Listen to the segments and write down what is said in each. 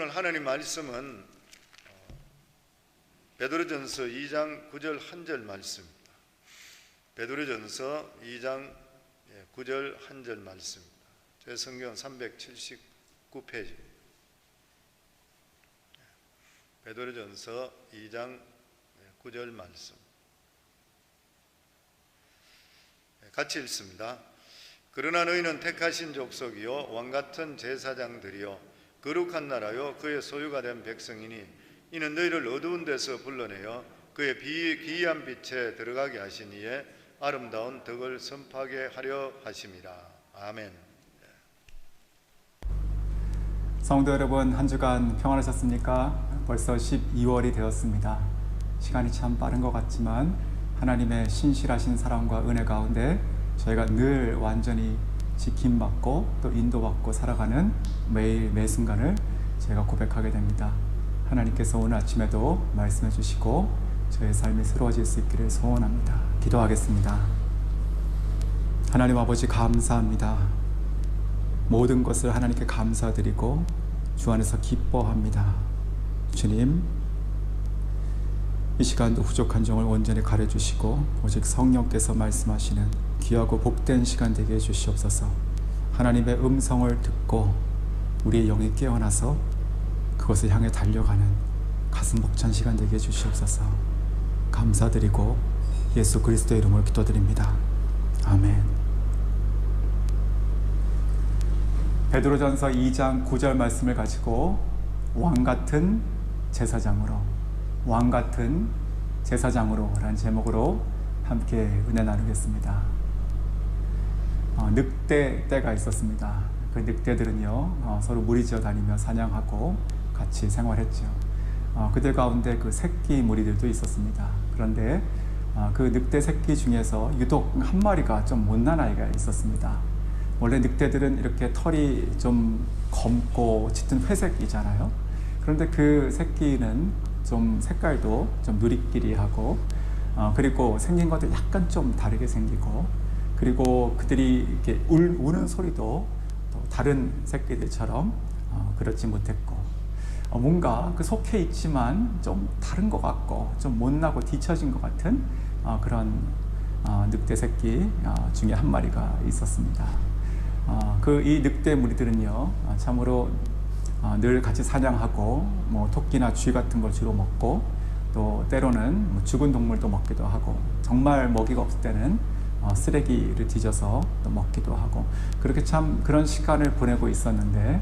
오늘 하나님 말씀은 베드로전서 2장 9절 1절 말씀입니다. 베드로전서 2장 9절 1절 말씀입니다. 제 성경 379페이지. 베드로전서 2장 9절 말씀. 같이 읽습니다. 그러나 너희는 택하신 족속이요 왕같은 제사장들이요 거룩한 나라요 그의 소유가 된 백성이니 이는 너희를 어두운 데서 불러내어 그의 기이한 빛에 들어가게 하신 이에 아름다운 덕을 선포하게 하려 하심이라. 아멘. 성도 여러분, 한 주간 평안하셨습니까? 벌써 12월이 되었습니다. 시간이 참 빠른 것 같지만 하나님의 신실하신 사랑과 은혜 가운데 저희가 늘 완전히 지킴받고 또 인도받고 살아가는 매일 매 순간을 제가 고백하게 됩니다. 하나님께서 오늘 아침에도 말씀해 주시고 저의 삶이 새로워질 수 있기를 소원합니다. 기도하겠습니다. 하나님 아버지 감사합니다. 모든 것을 하나님께 감사드리고 주 안에서 기뻐합니다. 주님, 이 시간도 부족한 점을 온전히 가려주시고 오직 성령께서 말씀하시는 귀하고 복된 시간 되게 해주시옵소서. 하나님의 음성을 듣고 우리의 영이 깨어나서 그것을 향해 달려가는 가슴 벅찬 시간 되게 해주시옵소서. 감사드리고 예수 그리스도의 이름으로 기도드립니다. 아멘. 베드로전서 2장 9절 말씀을 가지고 왕같은 제사장으로 라는 제목으로 함께 은혜 나누겠습니다. 늑대 떼가 있었습니다. 그 늑대들은요 서로 무리지어 다니며 사냥하고 같이 생활했죠. 그들 가운데 그 새끼 무리들도 있었습니다. 그런데 그 늑대 새끼 중에서 유독 한 마리가 좀 못난 아이가 있었습니다. 원래 늑대들은 이렇게 털이 좀 검고 짙은 회색이잖아요. 그런데 그 새끼는 좀 색깔도 좀 누리끼리하고 그리고 생긴 것도 약간 좀 다르게 생기고 그리고 그들이 이렇게 우는 소리도 또 다른 새끼들처럼 그렇지 못했고 뭔가 그 속해 있지만 좀 다른 것 같고 좀 못나고 뒤처진 것 같은 그런 늑대 새끼 중에 한 마리가 있었습니다. 이 늑대 무리들은요 참으로 늘 같이 사냥하고 뭐 토끼나 쥐 같은 걸 주로 먹고 또 때로는 죽은 동물도 먹기도 하고 정말 먹이가 없을 때는 쓰레기를 뒤져서 또 먹기도 하고 그렇게 참 그런 시간을 보내고 있었는데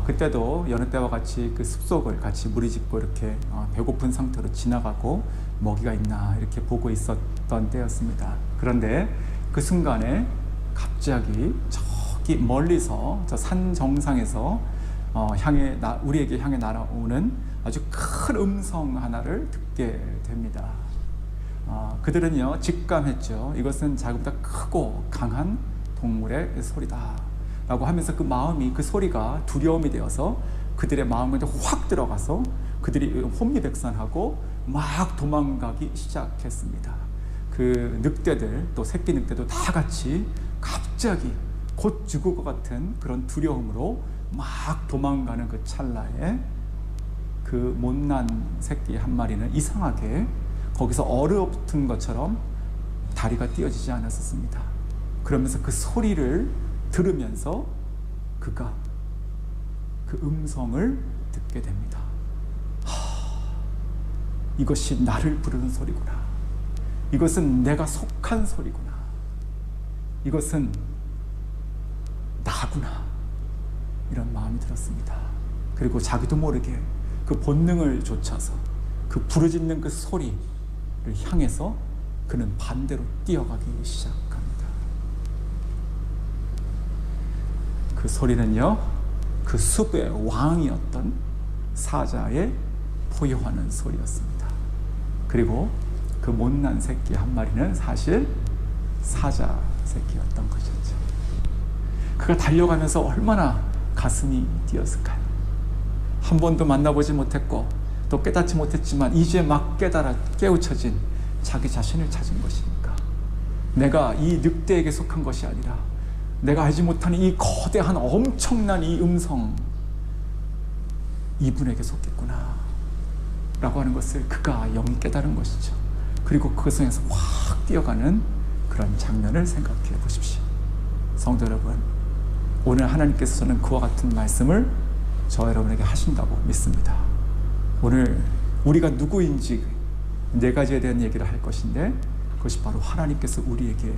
그때도 여느 때와 같이 그 숲속을 같이 무리짓고 이렇게 배고픈 상태로 지나가고 먹이가 있나 이렇게 보고 있었던 때였습니다. 그런데 그 순간에 갑자기 저기 멀리서 저 산 정상에서 우리에게 향해 날아오는 아주 큰 음성 하나를 듣게 됩니다. 그들은요 직감했죠. 이것은 자기보다 크고 강한 동물의 소리다 라고 하면서 그 소리가 두려움이 되어서 그들의 마음에 확 들어가서 그들이 혼미백산하고 막 도망가기 시작했습니다. 그 늑대들 또 새끼 늑대도 다 같이 갑자기 곧 죽을 것 같은 그런 두려움으로 막 도망가는 그 찰나에 그 못난 새끼 한 마리는 이상하게 거기서 얼어붙은 것처럼 다리가 띄어지지 않았었습니다. 그러면서 그 소리를 들으면서 그가 그 음성을 듣게 됩니다. 이것이 나를 부르는 소리구나. 이것은 내가 속한 소리구나. 이것은 나구나. 이런 마음이 들었습니다. 그리고 자기도 모르게 그 본능을 좇아서 그 부르짖는 그 소리를 향해서 그는 반대로 뛰어가기 시작합니다. 그 소리는요, 그 숲의 왕이었던 사자의 포효하는 소리였습니다. 그리고 그 못난 새끼 한 마리는 사실 사자 새끼였던 것이었죠. 그가 달려가면서 얼마나 가슴이 뛰었을까요? 한 번도 만나보지 못했고 또 깨닫지 못했지만 이제 막 깨우쳐진 자기 자신을 찾은 것이니까 내가 이 늑대에게 속한 것이 아니라 내가 알지 못하는 이 거대한 엄청난 이 음성, 이분에게 속했구나 라고 하는 것을 그가 영이 깨달은 것이죠. 그리고 그것을 향해서 확 뛰어가는 그런 장면을 생각해 보십시오. 성도 여러분, 오늘 하나님께서 저는 그와 같은 말씀을 저 여러분에게 하신다고 믿습니다. 오늘 우리가 누구인지 네 가지에 대한 얘기를 할 것인데, 그것이 바로 하나님께서 우리에게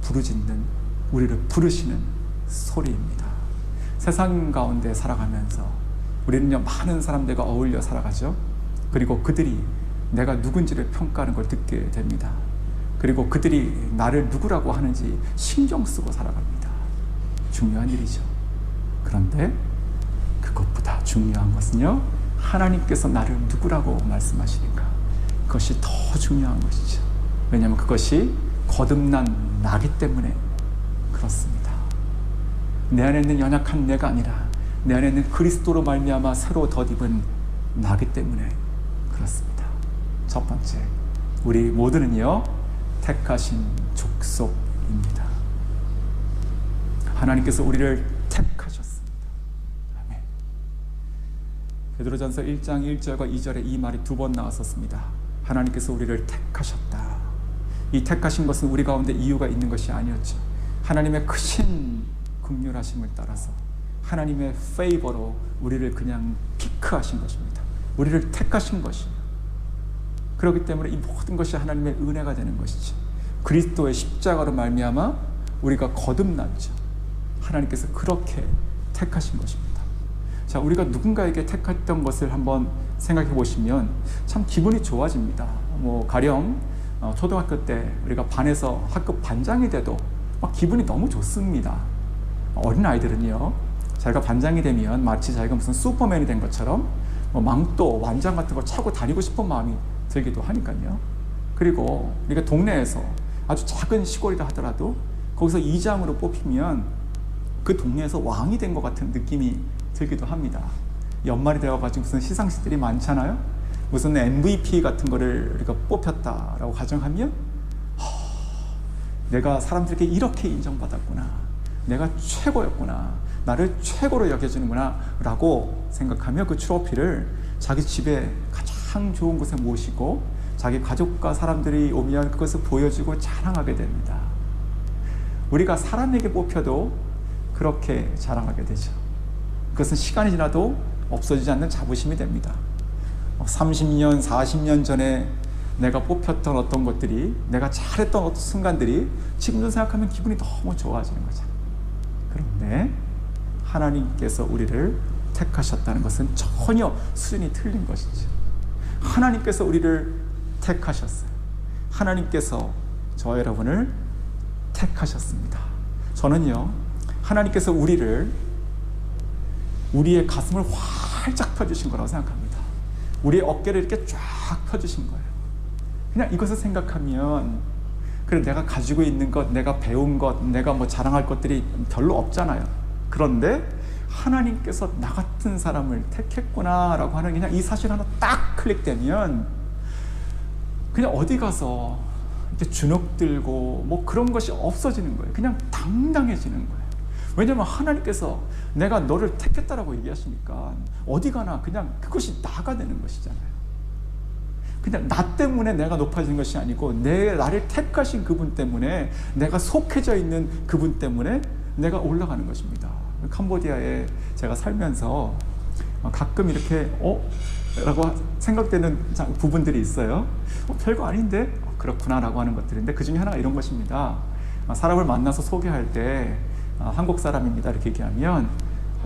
부르짖는, 우리를 부르시는 소리입니다. 세상 가운데 살아가면서 우리는요, 많은 사람들과 어울려 살아가죠. 그리고 그들이 내가 누군지를 평가하는 걸 듣게 됩니다. 그리고 그들이 나를 누구라고 하는지 신경 쓰고 살아갑니다. 중요한 일이죠. 그런데 그것보다 중요한 것은요, 하나님께서 나를 누구라고 말씀하시니까 그것이 더 중요한 것이죠. 왜냐하면 그것이 거듭난 나기 때문에 그렇습니다. 내 안에 있는 연약한 내가 아니라 내 안에 있는 그리스도로 말미암아 새로 덧입은 나기 때문에 그렇습니다. 첫 번째, 우리 모두는요, 택하신 족속입니다. 하나님께서 우리를 택하셨습니다. 아멘. 베드로전서 1장 1절과 2절에 이 말이 두 번 나왔었습니다. 하나님께서 우리를 택하셨다. 이 택하신 것은 우리 가운데 이유가 있는 것이 아니었죠. 하나님의 크신 긍휼하심을 따라서 하나님의 페이버로 우리를 그냥 피크하신 것입니다. 우리를 택하신 것이에요. 그렇기 때문에 이 모든 것이 하나님의 은혜가 되는 것이죠. 그리스도의 십자가로 말미암아 우리가 거듭났죠. 하나님께서 그렇게 택하신 것입니다. 자, 우리가 누군가에게 택했던 것을 한번 생각해 보시면 참 기분이 좋아집니다. 가령 초등학교 때 우리가 반에서 학급 반장이 돼도 막 기분이 너무 좋습니다. 어린 아이들은요, 자기가 반장이 되면 마치 자기가 무슨 슈퍼맨이 된 것처럼 망토, 완장 같은 걸 차고 다니고 싶은 마음이 들기도 하니까요. 그리고 우리가 동네에서 아주 작은 시골이라 하더라도 거기서 이장으로 뽑히면 그 동네에서 왕이 된 것 같은 느낌이 들기도 합니다. 연말이 되어가지고 무슨 시상식들이 많잖아요. 무슨 MVP 같은 거를 우리가 뽑혔다라고 가정하면 내가 사람들에게 이렇게 인정받았구나, 내가 최고였구나, 나를 최고로 여겨주는구나 라고 생각하며 그 트로피를 자기 집에 가장 좋은 곳에 모시고 자기 가족과 사람들이 오면 그것을 보여주고 자랑하게 됩니다. 우리가 사람에게 뽑혀도 그렇게 자랑하게 되죠. 그것은 시간이 지나도 없어지지 않는 자부심이 됩니다. 30년, 40년 전에 내가 뽑혔던 어떤 것들이, 내가 잘했던 어떤 순간들이 지금도 생각하면 기분이 너무 좋아지는 거죠. 그런데 하나님께서 우리를 택하셨다는 것은 전혀 수준이 틀린 것이죠. 하나님께서 우리를 택하셨어요. 하나님께서 저 여러분을 택하셨습니다. 저는요, 하나님께서 우리의 가슴을 활짝 펴주신 거라고 생각합니다. 우리의 어깨를 이렇게 쫙 펴주신 거예요. 그냥 이것을 생각하면, 그래, 내가 가지고 있는 것, 내가 배운 것, 내가 자랑할 것들이 별로 없잖아요. 그런데 하나님께서 나 같은 사람을 택했구나 라고 하는 그냥 이 사실 하나 딱 클릭되면 그냥 어디 가서 이렇게 주눅 들고 그런 것이 없어지는 거예요. 그냥 당당해지는 거예요. 왜냐하면 하나님께서 내가 너를 택했다라고 얘기하시니까 어디 가나 그냥 그것이 나가 되는 것이잖아요. 그냥 나 때문에 내가 높아진 것이 아니고 나를 택하신 그분 때문에, 내가 속해져 있는 그분 때문에 내가 올라가는 것입니다. 캄보디아에 제가 살면서 가끔 이렇게 라고 생각되는 부분들이 있어요. 별거 아닌데 그렇구나 라고 하는 것들인데, 그 중에 하나가 이런 것입니다. 사람을 만나서 소개할 때 한국 사람입니다 이렇게 얘기하면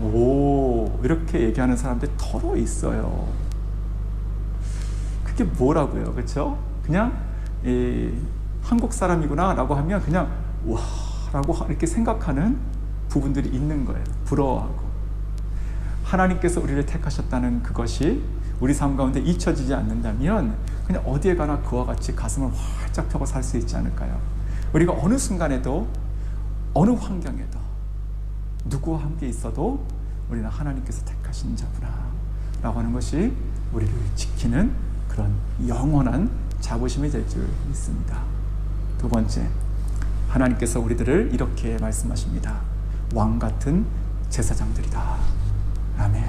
오 이렇게 얘기하는 사람들이 덜어 있어요. 그게 뭐라고요, 그렇죠? 그냥 한국 사람이구나 라고 하면 그냥 와 라고 이렇게 생각하는 부분들이 있는 거예요. 부러워하고. 하나님께서 우리를 택하셨다는 그것이 우리 삶 가운데 잊혀지지 않는다면 그냥 어디에 가나 그와 같이 가슴을 활짝 펴고 살 수 있지 않을까요? 우리가 어느 순간에도 어느 환경에도 누구와 함께 있어도 우리는 하나님께서 택하신 자구나 라고 하는 것이 우리를 지키는 그런 영원한 자부심이 될 줄 믿습니다. 두 번째, 하나님께서 우리들을 이렇게 말씀하십니다. 왕 같은 제사장들이다. 아멘.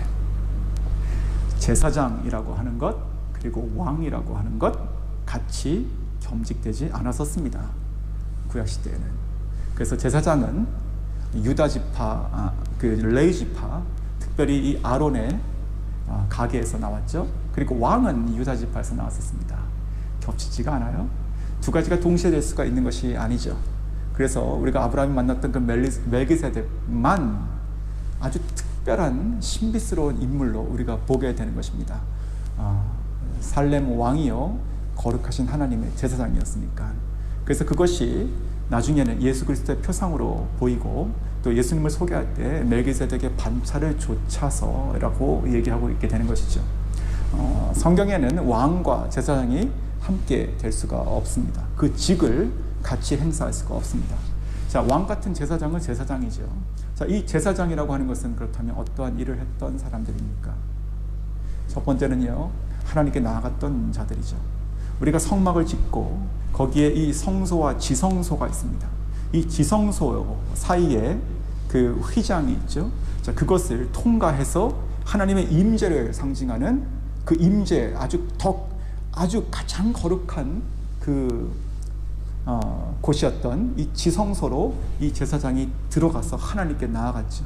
제사장이라고 하는 것 그리고 왕이라고 하는 것 같이 겸직되지 않았었습니다. 구약 시대에는. 그래서 제사장은 유다 지파, 그 레위 지파, 특별히 이 아론의 가게에서 나왔죠. 그리고 왕은 유다 지파에서 나왔었습니다. 겹치지가 않아요. 두 가지가 동시에 될 수가 있는 것이 아니죠. 그래서 우리가 아브라함이 만났던 그 멜기세덱만 아주 특별한 신비스러운 인물로 우리가 보게 되는 것입니다. 살렘 왕이요 거룩하신 하나님의 제사장이었으니까. 그래서 그것이 나중에는 예수 그리스도의 표상으로 보이고 또 예수님을 소개할 때 멜기세덱의 반차를 좇아서라고 얘기하고 있게 되는 것이죠. 성경에는 왕과 제사장이 함께 될 수가 없습니다. 그 직을 같이 행사할 수가 없습니다. 자, 왕 같은 제사장은 제사장이죠. 자, 이 제사장이라고 하는 것은 그렇다면 어떠한 일을 했던 사람들입니까? 첫 번째는요, 하나님께 나아갔던 자들이죠. 우리가 성막을 짓고 거기에 이 성소와 지성소가 있습니다. 이 지성소 사이에 그 휘장이 있죠. 자, 그것을 통과해서 하나님의 임재를 상징하는 그 임재, 아주 가장 거룩한 그 곳이었던 이 지성소로 이 제사장이 들어가서 하나님께 나아갔죠.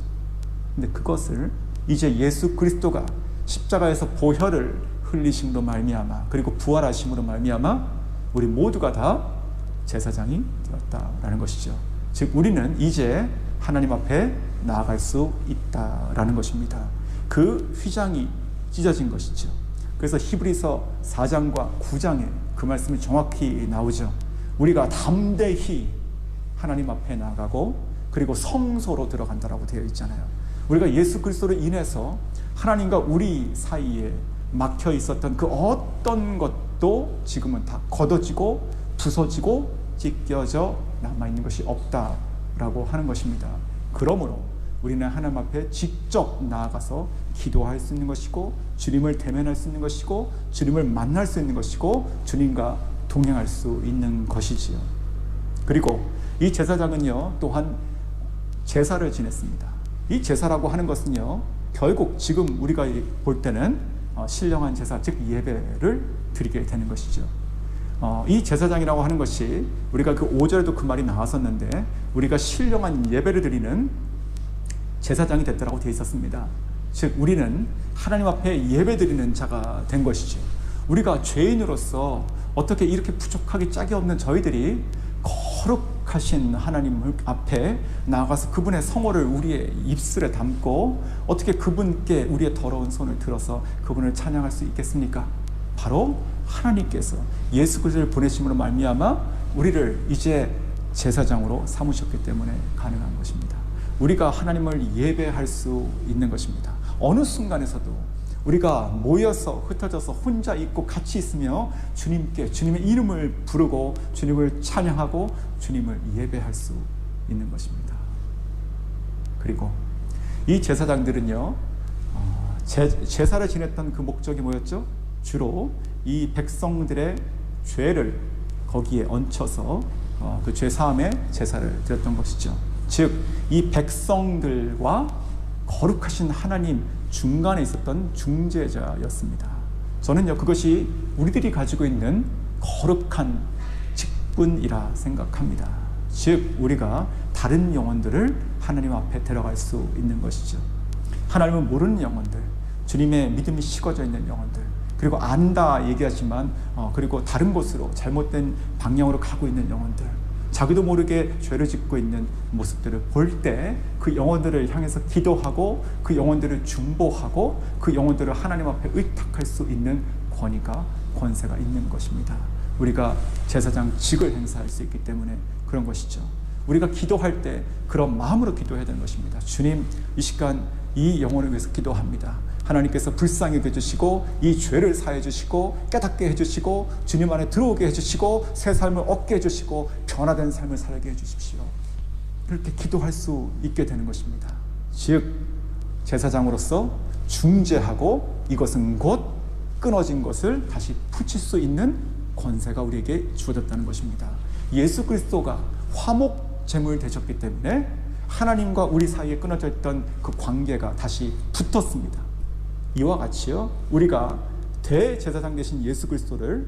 근데 그것을 이제 예수 그리스도가 십자가에서 보혈을 흘리심으로 말미암아 그리고 부활하심으로 말미암아 우리 모두가 다 제사장이 되었다라는 것이죠. 즉 우리는 이제 하나님 앞에 나아갈 수 있다라는 것입니다. 그 휘장이 찢어진 것이죠. 그래서 히브리서 4장과 9장에 그 말씀이 정확히 나오죠. 우리가 담대히 하나님 앞에 나가고 그리고 성소로 들어간다라고 되어 있잖아요. 우리가 예수 그리스도로 인해서 하나님과 우리 사이에 막혀 있었던 그 어떤 것도 지금은 다 걷어지고 부서지고 찢겨져 남아있는 것이 없다라고 하는 것입니다. 그러므로 우리는 하나님 앞에 직접 나아가서 기도할 수 있는 것이고 주님을 대면할 수 있는 것이고 주님을 만날 수 있는 것이고 주님과 동행할 수 있는 것이지요. 그리고 이 제사장은요 또한 제사를 지냈습니다. 이 제사라고 하는 것은요 결국 지금 우리가 볼 때는 신령한 제사, 즉 예배를 드리게 되는 것이죠. 이 제사장이라고 하는 것이 우리가 그 5절에도 그 말이 나왔었는데 우리가 신령한 예배를 드리는 제사장이 됐다라고 되어 있었습니다. 즉 우리는 하나님 앞에 예배 드리는 자가 된 것이죠. 우리가 죄인으로서 어떻게 이렇게 부족하기 짝이 없는 저희들이 거룩하신 하나님 앞에 나아가서 그분의 성호를 우리의 입술에 담고 어떻게 그분께 우리의 더러운 손을 들어서 그분을 찬양할 수 있겠습니까? 바로 하나님께서 예수 그리스도를 보내심으로 말미암아 우리를 이제 제사장으로 삼으셨기 때문에 가능한 것입니다. 우리가 하나님을 예배할 수 있는 것입니다. 어느 순간에서도 우리가 모여서 흩어져서 혼자 있고 같이 있으며 주님께 주님의 이름을 부르고 주님을 찬양하고 주님을 예배할 수 있는 것입니다. 그리고 이 제사장들은요 제사를 지냈던 그 목적이 뭐였죠? 주로 이 백성들의 죄를 거기에 얹혀서 그 죄 사함의 제사를 드렸던 것이죠. 즉 이 백성들과 거룩하신 하나님 중간에 있었던 중재자였습니다. 저는요 그것이 우리들이 가지고 있는 거룩한 직분이라 생각합니다. 즉 우리가 다른 영혼들을 하나님 앞에 데려갈 수 있는 것이죠. 하나님을 모르는 영혼들, 주님의 믿음이 식어져 있는 영혼들, 그리고 안다 얘기하지만 그리고 다른 곳으로 잘못된 방향으로 가고 있는 영혼들, 자기도 모르게 죄를 짓고 있는 모습들을 볼 때 그 영혼들을 향해서 기도하고 그 영혼들을 중보하고 그 영혼들을 하나님 앞에 의탁할 수 있는 권세가 있는 것입니다. 우리가 제사장 직을 행사할 수 있기 때문에 그런 것이죠. 우리가 기도할 때 그런 마음으로 기도해야 되는 것입니다. 주님, 이 시간 이 영혼을 위해서 기도합니다. 하나님께서 불쌍히 해주시고 이 죄를 사해 주시고 깨닫게 해주시고 주님 안에 들어오게 해주시고 새 삶을 얻게 해주시고 변화된 삶을 살게 해주십시오. 그렇게 기도할 수 있게 되는 것입니다. 즉 제사장으로서 중재하고 이것은 곧 끊어진 것을 다시 붙일 수 있는 권세가 우리에게 주어졌다는 것입니다. 예수 그리스도가 화목 제물 되셨기 때문에 하나님과 우리 사이에 끊어져 있던 그 관계가 다시 붙었습니다. 이와 같이요, 우리가 대제사장 되신 예수 그리스도를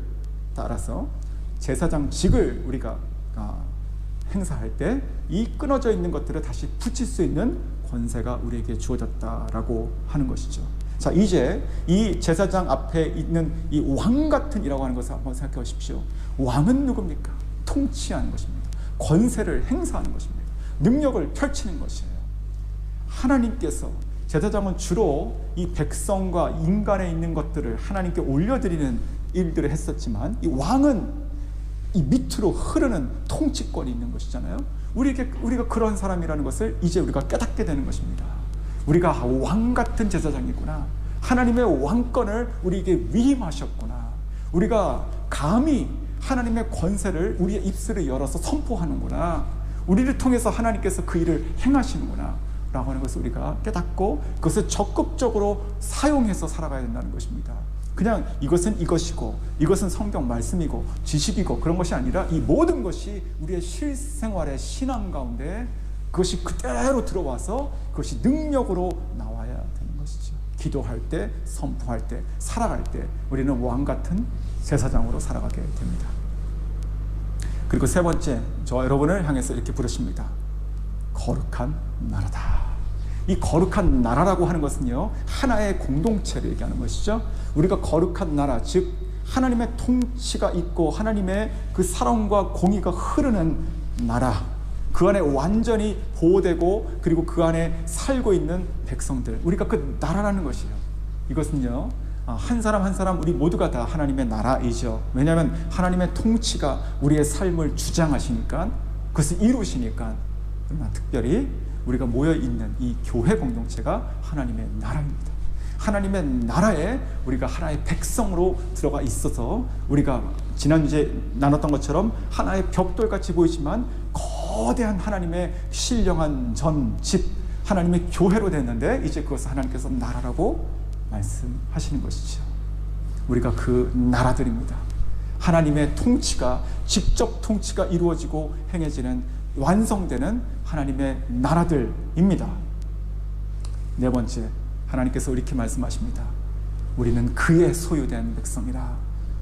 따라서 제사장직을 우리가 행사할 때 이 끊어져 있는 것들을 다시 붙일 수 있는 권세가 우리에게 주어졌다라고 하는 것이죠. 자, 이제 이 제사장 앞에 있는 이 왕 같은 이라고 하는 것을 한번 생각해 보십시오. 왕은 누굽니까? 통치하는 것입니다. 권세를 행사하는 것입니다. 능력을 펼치는 것이에요. 하나님께서, 제사장은 주로 이 백성과 인간에 있는 것들을 하나님께 올려드리는 일들을 했었지만, 이 왕은 이 밑으로 흐르는 통치권이 있는 것이잖아요. 우리가 그런 사람이라는 것을 이제 우리가 깨닫게 되는 것입니다. 우리가 왕 같은 제사장이구나. 하나님의 왕권을 우리에게 위임하셨구나. 우리가 감히 하나님의 권세를 우리의 입술을 열어서 선포하는구나. 우리를 통해서 하나님께서 그 일을 행하시는구나 라고 하는 것을 우리가 깨닫고 그것을 적극적으로 사용해서 살아가야 된다는 것입니다. 그냥 이것은 이것이고 이것은 성경 말씀이고 지식이고 그런 것이 아니라 이 모든 것이 우리의 실생활의 신앙 가운데 그것이 그대로 들어와서 그것이 능력으로 나와야 되는 것이죠. 기도할 때, 선포할 때, 살아갈 때 우리는 왕 같은 제사장으로 살아가게 됩니다. 그리고 세 번째, 저 여러분을 향해서 이렇게 부르십니다. 거룩한 나라다. 이 거룩한 나라라고 하는 것은요, 하나의 공동체를 얘기하는 것이죠. 우리가 거룩한 나라, 즉 하나님의 통치가 있고 하나님의 그 사랑과 공의가 흐르는 나라, 그 안에 완전히 보호되고 그리고 그 안에 살고 있는 백성들, 우리가 그 나라라는 것이에요. 이것은요, 한 사람 한 사람 우리 모두가 다 하나님의 나라이죠. 왜냐하면 하나님의 통치가 우리의 삶을 주장하시니까, 그것을 이루시니까. 그러나 특별히 우리가 모여있는 이 교회 공동체가 하나님의 나라입니다. 하나님의 나라에 우리가 하나의 백성으로 들어가 있어서 우리가 지난주에 나눴던 것처럼 하나의 벽돌같이 보이지만 거대한 하나님의 신령한 집, 하나님의 교회로 됐는데 이제 그것을 하나님께서 나라라고 말씀하시는 것이죠. 우리가 그 나라들입니다. 하나님의 통치가, 직접 통치가 이루어지고 행해지는, 완성되는 하나님의 나라들입니다. 네 번째, 하나님께서 이렇게 말씀하십니다. 우리는 그의 소유된 백성이라.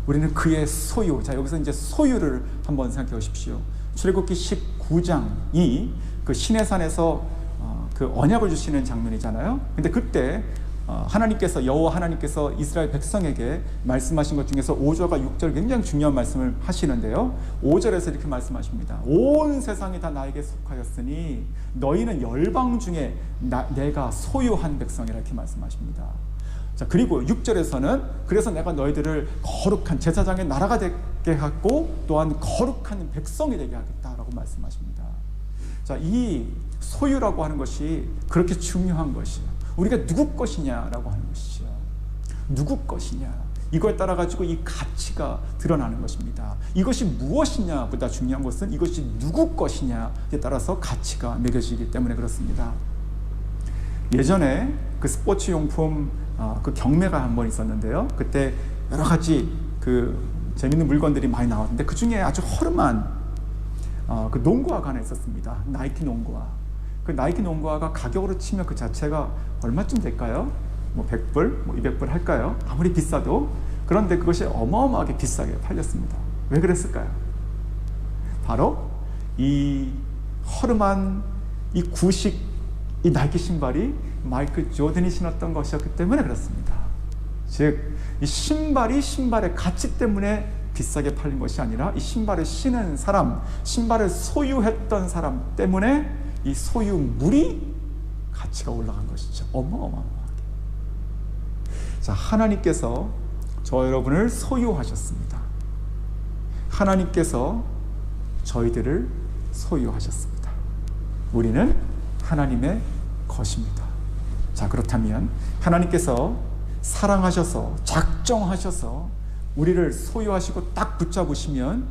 우리는 그의 소유. 자, 여기서 이제 소유를 한번 생각해 보십시오. 출애굽기 19장이 그 시내산에서 그 언약을 주시는 장면이잖아요. 근데 그때 하나님께서, 여호와 하나님께서 이스라엘 백성에게 말씀하신 것 중에서 5절과 6절 굉장히 중요한 말씀을 하시는데요. 5절에서 이렇게 말씀하십니다. 온 세상이 다 나에게 속하였으니 너희는 열방 중에 내가 소유한 백성이라, 이렇게 말씀하십니다. 자, 그리고 6절에서는 그래서 내가 너희들을 거룩한 제사장의 나라가 되게 하고 또한 거룩한 백성이 되게 하겠다라고 말씀하십니다. 자, 이 소유라고 하는 것이 그렇게 중요한 것이에요. 우리가 누구 것이냐라고 하는 것이죠. 누구 것이냐, 이걸 따라 가지고 이 가치가 드러나는 것입니다. 이것이 무엇이냐 보다 중요한 것은 이것이 누구 것이냐에 따라서 가치가 매겨지기 때문에 그렇습니다. 예전에 그 스포츠 용품 그 경매가 한 번 있었는데요. 그때 여러 가지 그 재밌는 물건들이 많이 나왔는데 그 중에 아주 허름한 그 농구화가 하나 있었습니다. 나이키 농구화. 그 나이키 농구화가 가격으로 치면 그 자체가 얼마쯤 될까요? 뭐 100불, 뭐 200불 할까요? 아무리 비싸도. 그런데 그것이 어마어마하게 비싸게 팔렸습니다. 왜 그랬을까요? 바로 이 허름한 이 구식, 이 나이키 신발이 마이클 조던이 신었던 것이었기 때문에 그렇습니다. 즉, 이 신발의 가치 때문에 비싸게 팔린 것이 아니라 이 신발을 신은 사람, 신발을 소유했던 사람 때문에 이 소유물이 가치가 올라간 것이죠. 어마어마하게. 자, 하나님께서 저 여러분을 소유하셨습니다. 하나님께서 저희들을 소유하셨습니다. 우리는 하나님의 것입니다. 자, 그렇다면 하나님께서 사랑하셔서, 작정하셔서 우리를 소유하시고 딱 붙잡으시면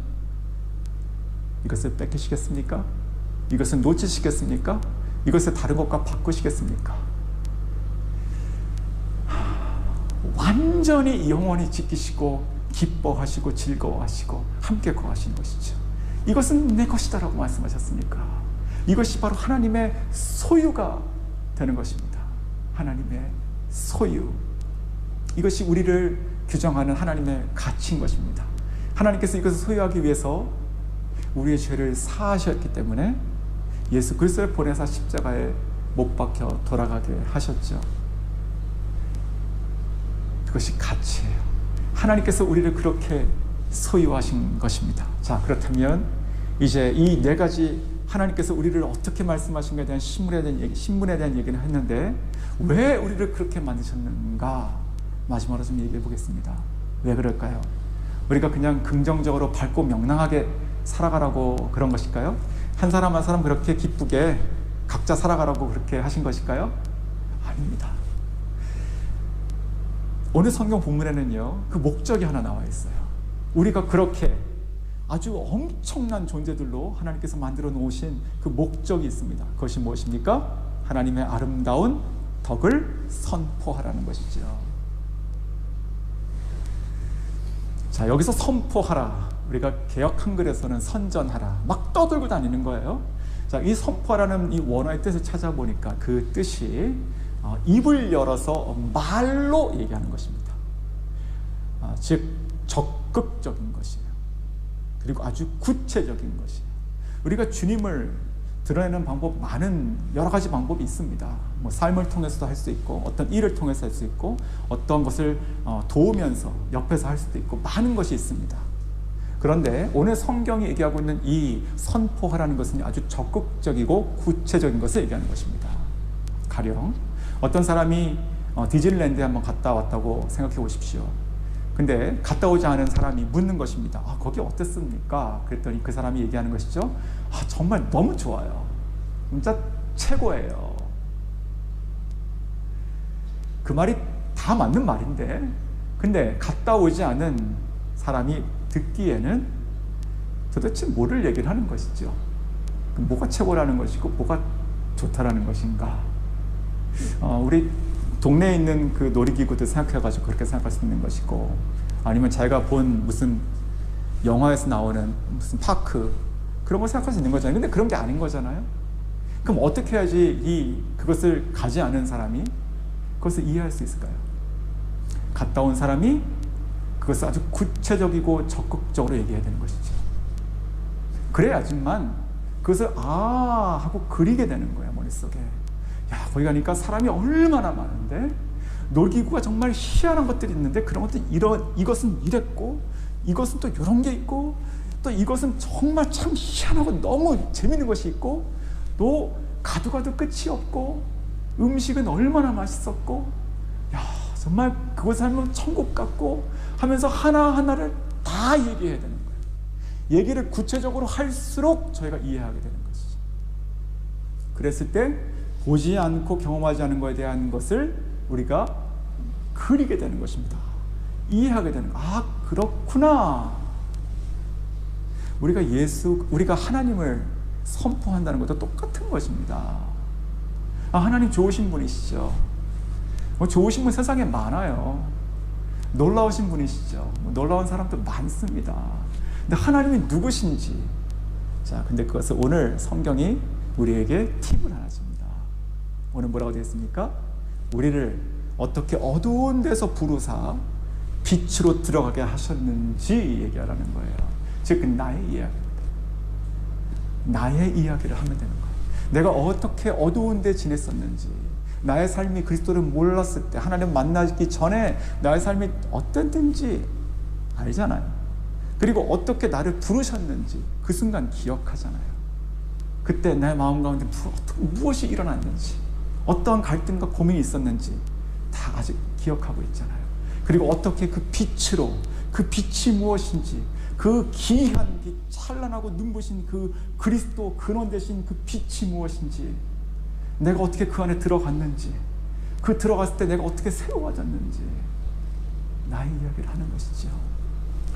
이것을 뺏기시겠습니까? 이것을 놓치시겠습니까? 이것을 다른 것과 바꾸시겠습니까? 완전히 영원히 지키시고 기뻐하시고 즐거워하시고 함께 거하시는 것이죠. 이것은 내 것이다라고 말씀하셨으니까 이것이 바로 하나님의 소유가 되는 것입니다. 하나님의 소유. 이것이 우리를 규정하는 하나님의 가치인 것입니다. 하나님께서 이것을 소유하기 위해서 우리의 죄를 사하셨기 때문에 예수 그리스도를 보내사 십자가에 못 박혀 돌아가게 하셨죠. 그것이 가치예요. 하나님께서 우리를 그렇게 소유하신 것입니다. 자, 그렇다면 이제 이 네 가지 하나님께서 우리를 어떻게 말씀하신 것에 대한 신문에 대한 얘기는 했는데 왜 우리를 그렇게 만드셨는가 마지막으로 좀 얘기해 보겠습니다. 왜 그럴까요? 우리가 그냥 긍정적으로 밝고 명랑하게 살아가라고 그런 것일까요? 한 사람 한 사람 그렇게 기쁘게 각자 살아가라고 그렇게 하신 것일까요? 아닙니다. 오늘 성경 본문에는요, 그 목적이 하나 나와 있어요. 우리가 그렇게 아주 엄청난 존재들로 하나님께서 만들어 놓으신 그 목적이 있습니다. 그것이 무엇입니까? 하나님의 아름다운 덕을 선포하라는 것이죠. 자, 여기서 선포하라, 우리가 개역 한글에서는 선전하라, 막 떠들고 다니는 거예요. 자, 이 선포하라는 이 원어의 뜻을 찾아보니까 그 뜻이 입을 열어서 말로 얘기하는 것입니다. 즉 적극적인 것이에요. 그리고 아주 구체적인 것이에요. 우리가 주님을 드러내는 방법, 많은 여러 가지 방법이 있습니다. 뭐 삶을 통해서도 할 수 있고, 어떤 일을 통해서 할 수 있고, 어떤 것을 도우면서 옆에서 할 수도 있고, 많은 것이 있습니다. 그런데 오늘 성경이 얘기하고 있는 이 선포하라는 것은 아주 적극적이고 구체적인 것을 얘기하는 것입니다. 가령 어떤 사람이 디즈니랜드에 한번 갔다 왔다고 생각해 보십시오. 근데 갔다 오지 않은 사람이 묻는 것입니다. 거기 어땠습니까? 그랬더니 그 사람이 얘기하는 것이죠. 정말 너무 좋아요. 진짜 최고예요. 그 말이 다 맞는 말인데, 근데 갔다 오지 않은 사람이 듣기에는 도대체 뭐를 얘기를 하는 것이죠? 뭐가 최고라는 것이고 뭐가 좋다라는 것인가? 우리 동네에 있는 그 놀이기구들 생각해가지고 그렇게 생각할 수 있는 것이고, 아니면 자기가 본 무슨 영화에서 나오는 무슨 파크, 그런 걸 생각할 수 있는 거잖아요. 근데 그런 게 아닌 거잖아요. 그럼 어떻게 해야지 그것을 가지 않은 사람이 그것을 이해할 수 있을까요? 갔다 온 사람이 그것을 아주 구체적이고 적극적으로 얘기해야 되는 것이죠. 그래야지만 그것을 하고 그리게 되는 거예요, 머릿속에. 거기 가니까 사람이 얼마나 많은데, 놀기구가 정말 희한한 것들이 있는데, 그런 것도 이것은 이랬고, 이것은 또 이런 게 있고, 또 이것은 정말 참 희한하고 너무 재밌는 것이 있고, 또 가도 끝이 없고, 음식은 얼마나 맛있었고, 정말 그곳에 살면 천국 같고 하면서 하나하나를 다 얘기해야 되는 거예요. 얘기를 구체적으로 할수록 저희가 이해하게 되는 것이죠. 그랬을 때 보지 않고 경험하지 않은 것에 대한 것을 우리가 그리게 되는 것입니다. 이해하게 되는 거예요. 그렇구나. 우리가 하나님을 선포한다는 것도 똑같은 것입니다. 하나님 좋으신 분이시죠. 좋으신 분 세상에 많아요. 놀라우신 분이시죠. 놀라운 사람도 많습니다. 근데 하나님이 누구신지, 근데 그것을 오늘 성경이 우리에게 팁을 하나 줍니다. 오늘 뭐라고 되어 있습니까? 우리를 어떻게 어두운 데서 부르사 빛으로 들어가게 하셨는지 얘기하라는 거예요. 즉 나의 이야기입니다. 나의 이야기를 하면 되는 거예요. 내가 어떻게 어두운 데 지냈었는지, 나의 삶이 그리스도를 몰랐을 때, 하나님 만나기 전에 나의 삶이 어땠는지 알잖아요. 그리고 어떻게 나를 부르셨는지 그 순간 기억하잖아요. 그때 내 마음 가운데 무엇이 일어났는지, 어떠한 갈등과 고민이 있었는지 다 아직 기억하고 있잖아요. 그리고 어떻게 그 빛으로, 그 빛이 무엇인지, 그 기이한 빛, 찬란하고 눈부신 그 그리스도 근원 되신 그 빛이 무엇인지, 내가 어떻게 그 안에 들어갔는지, 그 들어갔을 때 내가 어떻게 새로워졌는지 나의 이야기를 하는 것이죠.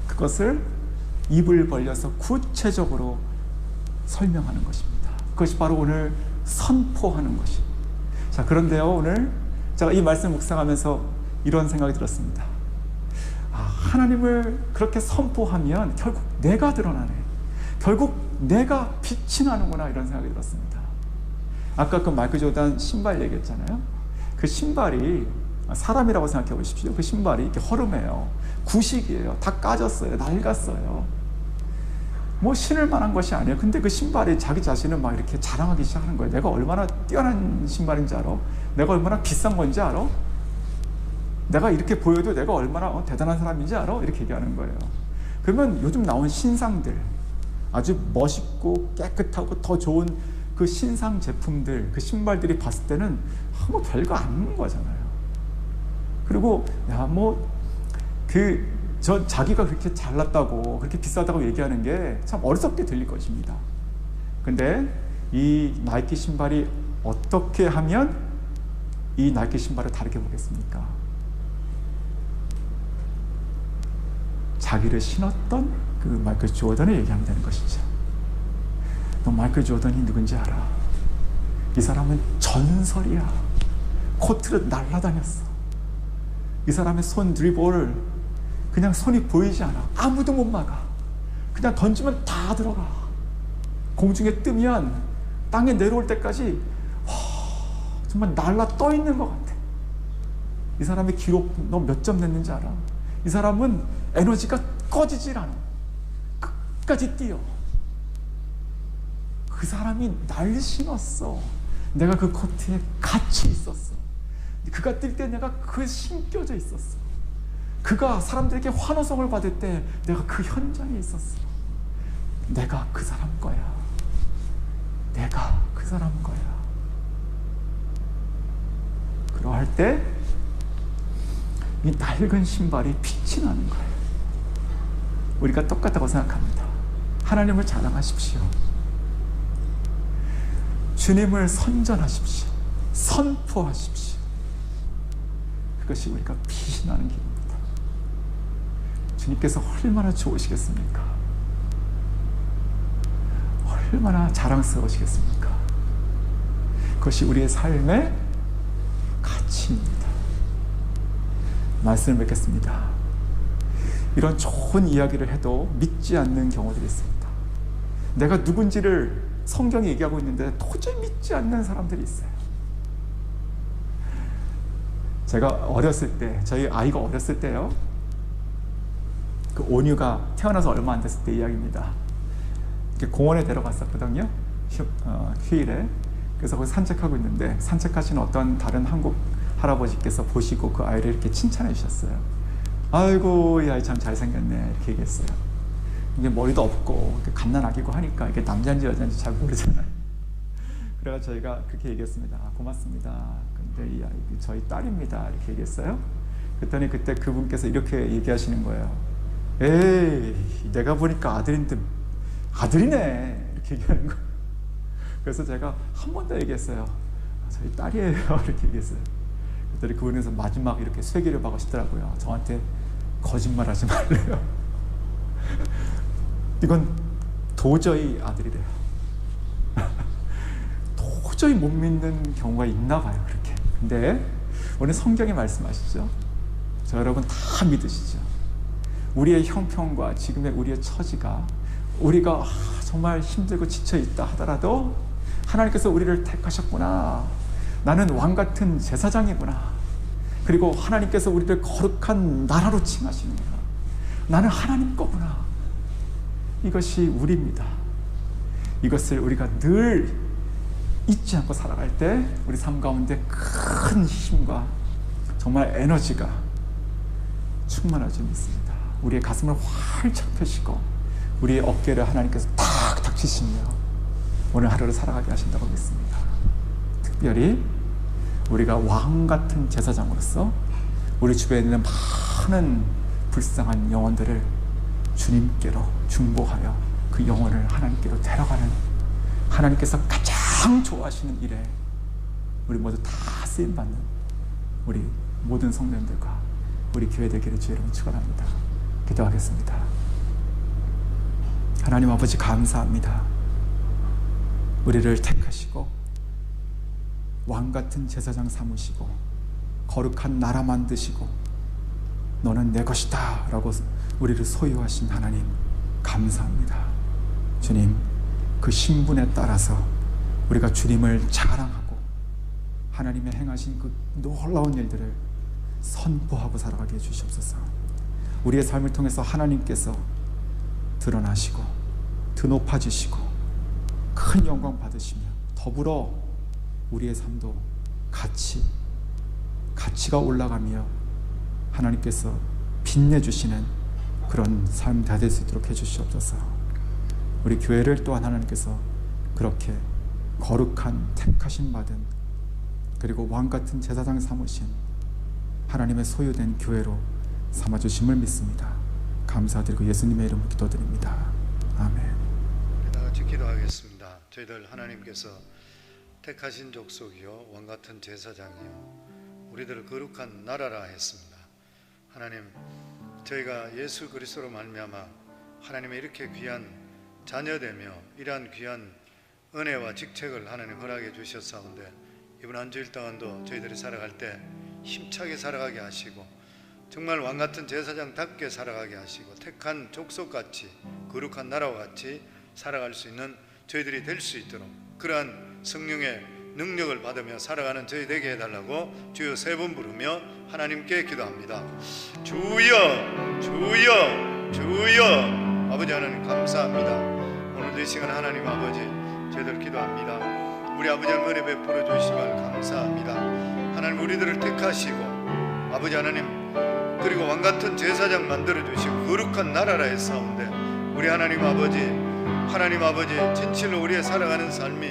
그것을 입을 벌려서 구체적으로 설명하는 것입니다. 그것이 바로 오늘 선포하는 것입니다. 그런데요, 오늘 제가 이 말씀 묵상하면서 이런 생각이 들었습니다. 하나님을 그렇게 선포하면 결국 내가 드러나네, 결국 내가 빛이 나는구나, 이런 생각이 들었습니다. 아까 그 마이클 조던 신발 얘기했잖아요. 그 신발이 사람이라고 생각해 보십시오. 그 신발이 이렇게 허름해요. 구식이에요. 다 까졌어요. 낡았어요. 뭐 신을 만한 것이 아니에요. 근데 그 신발이 자기 자신을 막 이렇게 자랑하기 시작하는 거예요. 내가 얼마나 뛰어난 신발인지 알아? 내가 얼마나 비싼 건지 알아? 내가 이렇게 보여도 내가 얼마나 대단한 사람인지 알아? 이렇게 얘기하는 거예요. 그러면 요즘 나온 신상들, 아주 멋있고 깨끗하고 더 좋은 그 신상 제품들, 그 신발들이 봤을 때는 뭐 별거 아닌 거잖아요. 그리고 자기가 그렇게 잘났다고, 그렇게 비싸다고 얘기하는 게 참 어리석게 들릴 것입니다. 근데 이 나이키 신발이 어떻게 하면 이 나이키 신발을 다르게 보겠습니까? 자기를 신었던 그 마이클 조던을 얘기하면 되는 것이죠. 너 마이클 조던이 누군지 알아? 이 사람은 전설이야. 코트를 날라다녔어. 이 사람의 손 드리블, 그냥 손이 보이지 않아. 아무도 못 막아. 그냥 던지면 다 들어가. 공중에 뜨면 땅에 내려올 때까지 정말 날라 떠 있는 것 같아. 이 사람의 기록 너 몇 점 냈는지 알아? 이 사람은 에너지가 꺼지질 않아. 끝까지 뛰어. 그 사람이 날 신었어. 내가 그 코트에 같이 있었어. 그가 뛸 때 내가 그에 신겨져 있었어. 그가 사람들에게 환호성을 받을 때 내가 그 현장에 있었어. 내가 그 사람 거야. 내가 그 사람 거야. 그러할 때 이 낡은 신발이 빛이 나는 거예요. 우리가 똑같다고 생각합니다. 하나님을 자랑하십시오. 주님을 선전하십시오. 선포하십시오. 그것이 우리가 빛이 나는 길입니다. 주님께서 얼마나 좋으시겠습니까? 얼마나 자랑스러우시겠습니까? 그것이 우리의 삶의 가치입니다. 말씀을 맺겠습니다. 이런 좋은 이야기를 해도 믿지 않는 경우들이 있습니다. 내가 누군지를 성경이 얘기하고 있는데 도저히 믿지 않는 사람들이 있어요. 제가 어렸을 때, 저희 아이가 어렸을 때요, 그 온유가 태어나서 얼마 안 됐을 때 이야기입니다. 이렇게 공원에 데려갔었거든요. 휴일에. 그래서 거기 산책하고 있는데 산책하시는 어떤 다른 한국 할아버지께서 보시고 그 아이를 이렇게 칭찬해 주셨어요. 아이고, 이 아이 참 잘생겼네. 이렇게 얘기했어요. 이게 머리도 없고 이렇게 갓난아기고 하니까 이게 남자인지 여자인지 잘 모르잖아요. 그래서 저희가 그렇게 얘기했습니다. 아, 고맙습니다. 근데 이 아이 저희 딸입니다. 이렇게 얘기했어요. 그랬더니 그때 그분께서 이렇게 얘기하시는 거예요. 에이, 내가 보니까 아들인데 아들이네. 이렇게 얘기하는 거예요. 그래서 제가 한 번 더 얘기했어요. 저희 딸이에요. 이렇게 얘기했어요. 그랬더니 그분에서 마지막 이렇게 쐐기를 박으시더라고요. 저한테 거짓말하지 말래요. 이건 도저히 아들이래요. 도저히 못 믿는 경우가 있나 봐요. 그렇게. 근데 오늘 성경이 말씀하시죠. 저 여러분 다 믿으시죠. 우리의 형편과 지금의 우리의 처지가, 우리가 정말 힘들고 지쳐있다 하더라도 하나님께서 우리를 택하셨구나. 나는 왕같은 제사장이구나. 그리고 하나님께서 우리를 거룩한 나라로 칭하시는구나. 나는 하나님 거구나. 이것이 우리입니다. 이것을 우리가 늘 잊지 않고 살아갈 때 우리 삶 가운데 큰 힘과 정말 에너지가 충만할 줄 믿습니다. 우리의 가슴을 활짝 펴시고 우리의 어깨를 하나님께서 탁탁 치시며 오늘 하루를 살아가게 하신다고 믿습니다. 특별히 우리가 왕같은 제사장으로서 우리 주변에 있는 많은 불쌍한 영혼들을 주님께로 중보하여 그 영혼을 하나님께로 데려가는, 하나님께서 가장 좋아하시는 일에 우리 모두 다 쓰임받는 우리 모든 성도님들과 우리 교회 되기를 주의 이름으로 축원합니다. 기도하겠습니다. 하나님 아버지 감사합니다. 우리를 택하시고 왕같은 제사장 삼으시고 거룩한 나라 만드시고 너는 내 것이다 라고 우리를 소유하신 하나님 감사합니다. 주님, 그 신분에 따라서 우리가 주님을 자랑하고 하나님의 행하신 그 놀라운 일들을 선포하고 살아가게 해주시옵소서. 우리의 삶을 통해서 하나님께서 드러나시고 드높아지시고 큰 영광 받으시며 더불어 우리의 삶도 가치가 올라가며 하나님께서 빛내주시는 그런 삶 다 될 수 있도록 해주시옵소서. 우리 교회를 또한 하나님께서 그렇게 거룩한 택하심 받은 그리고 왕같은 제사장 삼으신 하나님의 소유된 교회로 삼아주심을 믿습니다. 감사드리고 예수님의 이름으로 기도드립니다. 아멘. 다 같이 기도하겠습니다. 저희들 하나님께서 택하신 족속이요 왕같은 제사장이요 우리들을 거룩한 나라라 했습니다. 하나님, 저희가 예수 그리스도로 말미암아 하나님의 이렇게 귀한 자녀되며 이러한 귀한 은혜와 직책을 하나님 허락해 주셨사온데 이번 한 주일 동안도 저희들이 살아갈 때 힘차게 살아가게 하시고 정말 왕같은 제사장답게 살아가게 하시고 택한 족속같이 거룩한 나라와 같이 살아갈 수 있는 저희들이 될 수 있도록 그러한 성령의 능력을 받으며 살아가는 저희 되게 해달라고 주여 3번 부르며 하나님께 기도합니다. 주여 주여 주여. 아버지 하나님 감사합니다. 오늘도 이 시간 하나님 아버지 저희들 기도합니다. 우리 아버지 하나님 은혜 베풀어 주시면 감사합니다. 하나님 우리들을 택하시고 아버지 하나님 그리고 왕같은 제사장 만들어 주시고 거룩한 나라라 했사온데 우리 하나님 아버지 진실로 우리의 살아가는 삶이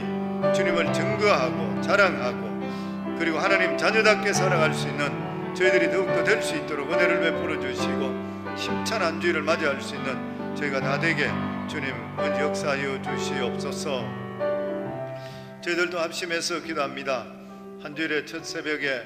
주님을 증거하고 자랑하고 그리고 하나님 자녀답게 살아갈 수 있는 저희들이 더욱더 될 수 있도록 은혜를 베풀어 주시고 힘찬 한 주일을 맞이할 수 있는 저희가 다 되게 주님 은혜 역사하여 주시옵소서. 저희들도 합심해서 기도합니다. 한 주일의 첫 새벽에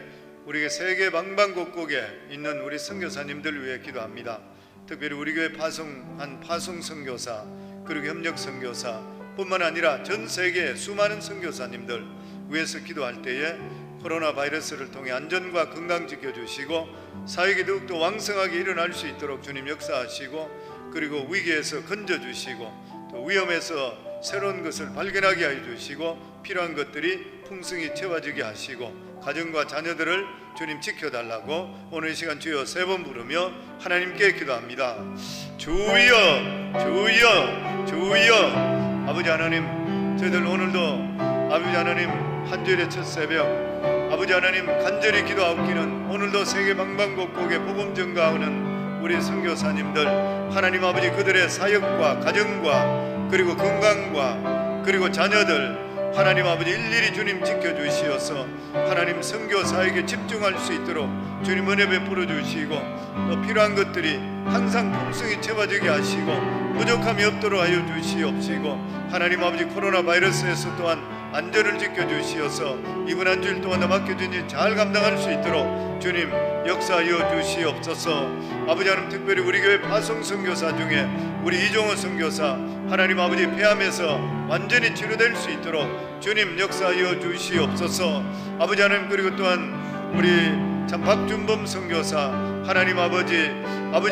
우리에게 세계 방방곡곡에 있는 우리 선교사님들 위해 기도합니다. 특별히 우리 교회 파송한 파송 선교사 그리고 협력 선교사 뿐만 아니라 전 세계의 수많은 선교사님들 위해서 기도할 때에 코로나 바이러스를 통해 안전과 건강 지켜주시고 사역이 더욱더 왕성하게 일어날 수 있도록 주님 역사하시고 그리고 위기에서 건져주시고 또 위험에서 새로운 것을 발견하게 해주시고 필요한 것들이 풍성히 채워지게 하시고 가정과 자녀들을 주님 지켜달라고 오늘 이 시간 주여 3번 부르며 하나님께 기도합니다. 주여 주여 주여. 아버지 하나님 저희들 오늘도 아버지 하나님 한 주일의 첫 새벽 아버지 하나님 간절히 기도하옵기는 오늘도 세계 방방곡곡에 복음 전가하는 우리 선교사님들 하나님 아버지 그들의 사역과 가정과 그리고 건강과 그리고 자녀들 하나님 아버지 일일이 주님 지켜주시어서 하나님 선교 사역에 집중할 수 있도록 주님 은혜 베풀어 주시고 또 필요한 것들이 항상 풍성히 채워지게 하시고 부족함이 없도록 하여 주시옵시고 하나님 아버지 코로나 바이러스에서 또한 안전을 지켜주시어서 이번 한 주일 동안 맡겨진 일 잘 감당할 수 있도록 주님 역사하여 주시옵소서. 아버지 하나님 특별히 우리 교회 파송 선교사 중에 우리 이종호 선교사 하나님 아버지 폐암에서 완전히 치료될 수 있도록 주님 역사하여 주시옵소서. 아버지 하나님 그리고 또한 우리 참 박준범 선교사 하나님 아버지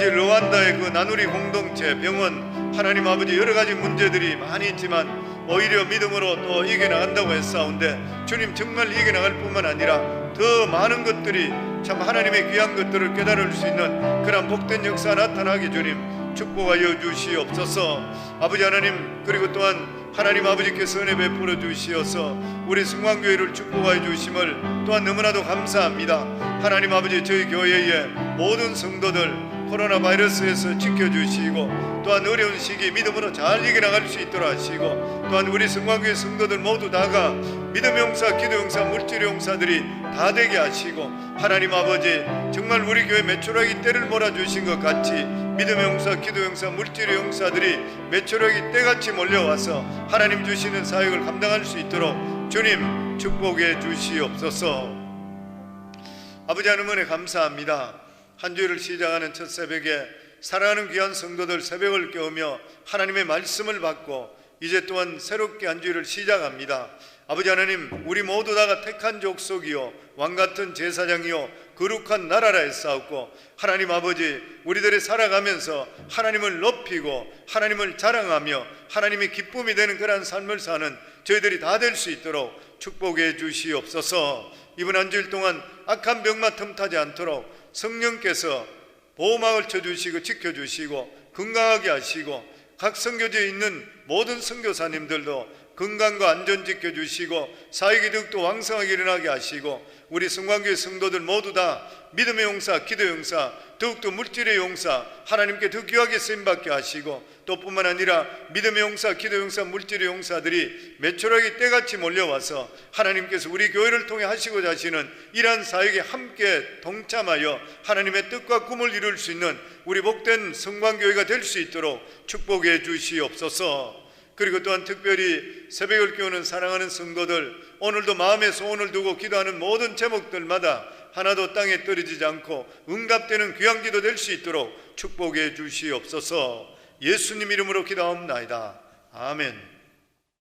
르완다의 그 나누리 공동체 병원 하나님 아버지 여러 가지 문제들이 많이 있지만 오히려 믿음으로 또 이겨나간다고 했사온데 주님 정말 이겨나갈 뿐만 아니라 더 많은 것들이 참 하나님의 귀한 것들을 깨달을 수 있는 그런 복된 역사 나타나게 주님 축복하여 주시옵소서. 아버지 하나님 그리고 또한 하나님 아버지께서 은혜 베풀어 주시어서 우리 승광교회를 축복하여 주심을 또한 너무나도 감사합니다. 하나님 아버지 저희 교회의 모든 성도들 코로나 바이러스에서 지켜주시고 또한 어려운 시기 믿음으로 잘 이겨나갈 수 있도록 하시고 또한 우리 승광교회 성도들 모두 다가 믿음 용사, 기도 용사, 물질 용사들이 다 되게 하시고 하나님 아버지 정말 우리 교회 메추라기 때를 몰아주신 것 같이 믿음 용사, 기도 용사, 물질 용사들이 메추라기 때같이 몰려와서 하나님 주시는 사역을 감당할 수 있도록 주님 축복해 주시옵소서. 아버지 하나님 은혜 감사합니다. 한 주일을 시작하는 첫 새벽에 사랑하는 귀한 성도들 새벽을 깨우며 하나님의 말씀을 받고 이제 또한 새롭게 한 주일을 시작합니다. 아버지 하나님 우리 모두 다가 택한 족속이요 왕같은 제사장이요 거룩한 나라라 했사옵고 하나님 아버지 우리들이 살아가면서 하나님을 높이고 하나님을 자랑하며 하나님의 기쁨이 되는 그러한 삶을 사는 저희들이 다 될 수 있도록 축복해 주시옵소서. 이번 한 주일 동안 악한 병만 틈타지 않도록 성령께서 보호막을 쳐주시고 지켜주시고 건강하게 하시고 각 선교지에 있는 모든 선교사님들도 건강과 안전 지켜주시고 사회기득도 왕성하게 일어나게 하시고 우리 성광교회 성도들 모두 다 믿음의 용사, 기도 용사, 더욱더 물질의 용사, 하나님께 더 귀하게 쓰임받게 하시고 또 뿐만 아니라 믿음의 용사, 기도 용사, 물질의 용사들이 매초라기 때같이 몰려와서 하나님께서 우리 교회를 통해 하시고자 하시는 이러한 사역에 함께 동참하여 하나님의 뜻과 꿈을 이룰 수 있는 우리 복된 성광교회가 될 수 있도록 축복해 주시옵소서. 그리고 또한 특별히 새벽을 깨우는 사랑하는 성도들, 오늘도 마음의 소원을 두고 기도하는 모든 제목들마다 하나도 땅에 떨어지지 않고 응답되는 귀한 기도 될 수 있도록 축복해 주시옵소서. 예수님 이름으로 기도하옵나이다. 아멘.